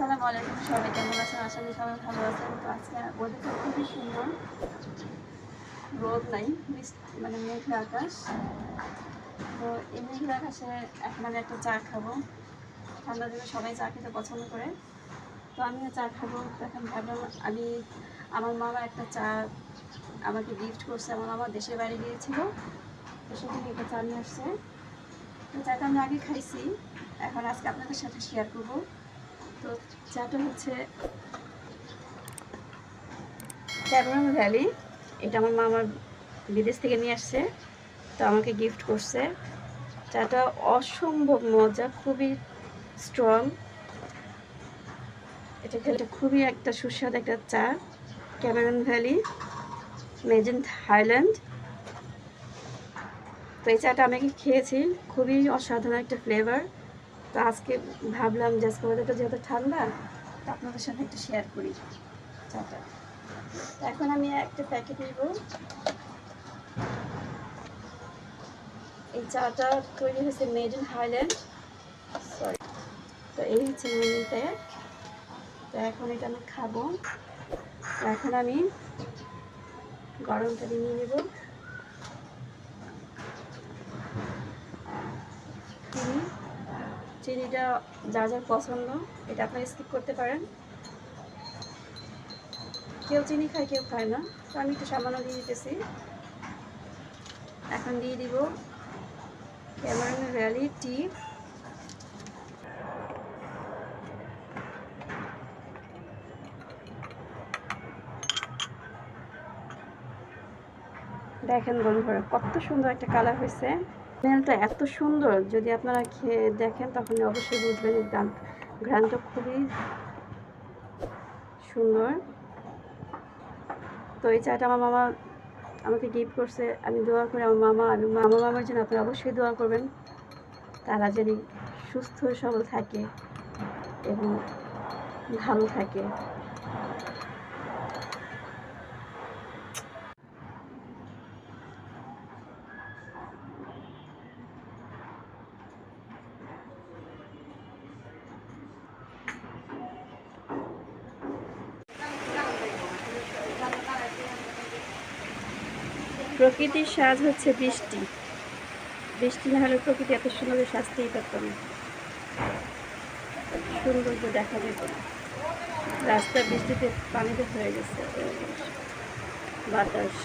আসসালামু আলাইকুম, সবাই কেমন আছেন? আশা করি সবাই ভালো আছেন। তো আজকে ওয়েদারটা খুবই সুন্দর, রোদ নাই, মানে মেঘলা আকাশ। তো এই মেঘলা আকাশে এখন আমি একটা চা খাবো। ঠান্ডার দিনে সবাই চা খেতে পছন্দ করে, তো আমিও চা খাবো। তো এখন ভাবলাম আমার মামা একটা চা আমাকে গিফট করছে। আমার মামা দেশের বাড়ি গিয়েছিল, তো সেখানে একটা চা নিয়ে আসছে। তো চাটা আমি আগে খাইছি, এখন আজকে আপনাদের সাথে শেয়ার করবো। তো চাটা হচ্ছে ক্যামেরন ভ্যালি। এটা আমার মা আমার বিদেশ থেকে নিয়ে আসছে, তো আমাকে গিফট করছে। চাটা অসম্ভব মজা, খুবই স্ট্রং। এটা খেলে খুবই একটা সুস্বাদু একটা চা, ক্যামেরন ভ্যালি মেজেন্ট হাইল্যান্ড। তো এই চাটা আমি খেয়েছি, খুবই অসাধারণ একটা ফ্লেভার। তো আজকে ভাবলাম যে আজকে ওয়েদারটা যেহেতু ঠান্ডা, তো আপনাদের সাথে একটু শেয়ার করি চাটা। এখন আমি একটা প্যাকেট নিব। এই চাটা তৈরি হয়েছে মেড ইন হাইল্যান্ড, সরি। তো এই হচ্ছে মেনু প্যাক। তো এখন এটা আমি খাবো। এখন আমি গরম পানি নিয়ে নেব, চিনি। চিনিটা যা যার পছন্দ, এটা আপনারা স্কিপ করতে পারেন। কেউ চিনি খায়, কেউ খায় না, তো আমি একটু সামান্য দিয়ে দিতেছি। এখন দিয়ে দিব ক্যামেরন ভ্যালি টি। দেখেন বন্ধুরা, কত সুন্দর একটা কালার হয়েছে। স্মেলটা এত সুন্দর, যদি আপনারা খেয়ে দেখেন তখন অবশ্যই বুঝবেন। এই ঘ্রাণটা খুবই সুন্দর। তো এই চাটা আমার মামা আমাকে গিফট করছে। আমি দোয়া করি আমার মামার জন্য আপনারা অবশ্যই দোয়া করবেন, তারা যেন সুস্থ সবল থাকে এবং ভালো থাকে। প্রকৃতির সাজ হচ্ছে বৃষ্টি। বৃষ্টি না হলে প্রকৃতি এত সুন্দর সাজতেই পারত না, সৌন্দর্য দেখা যেত না। রাস্তা বৃষ্টিতে পানিতে হয়ে গেছে, বাতাস।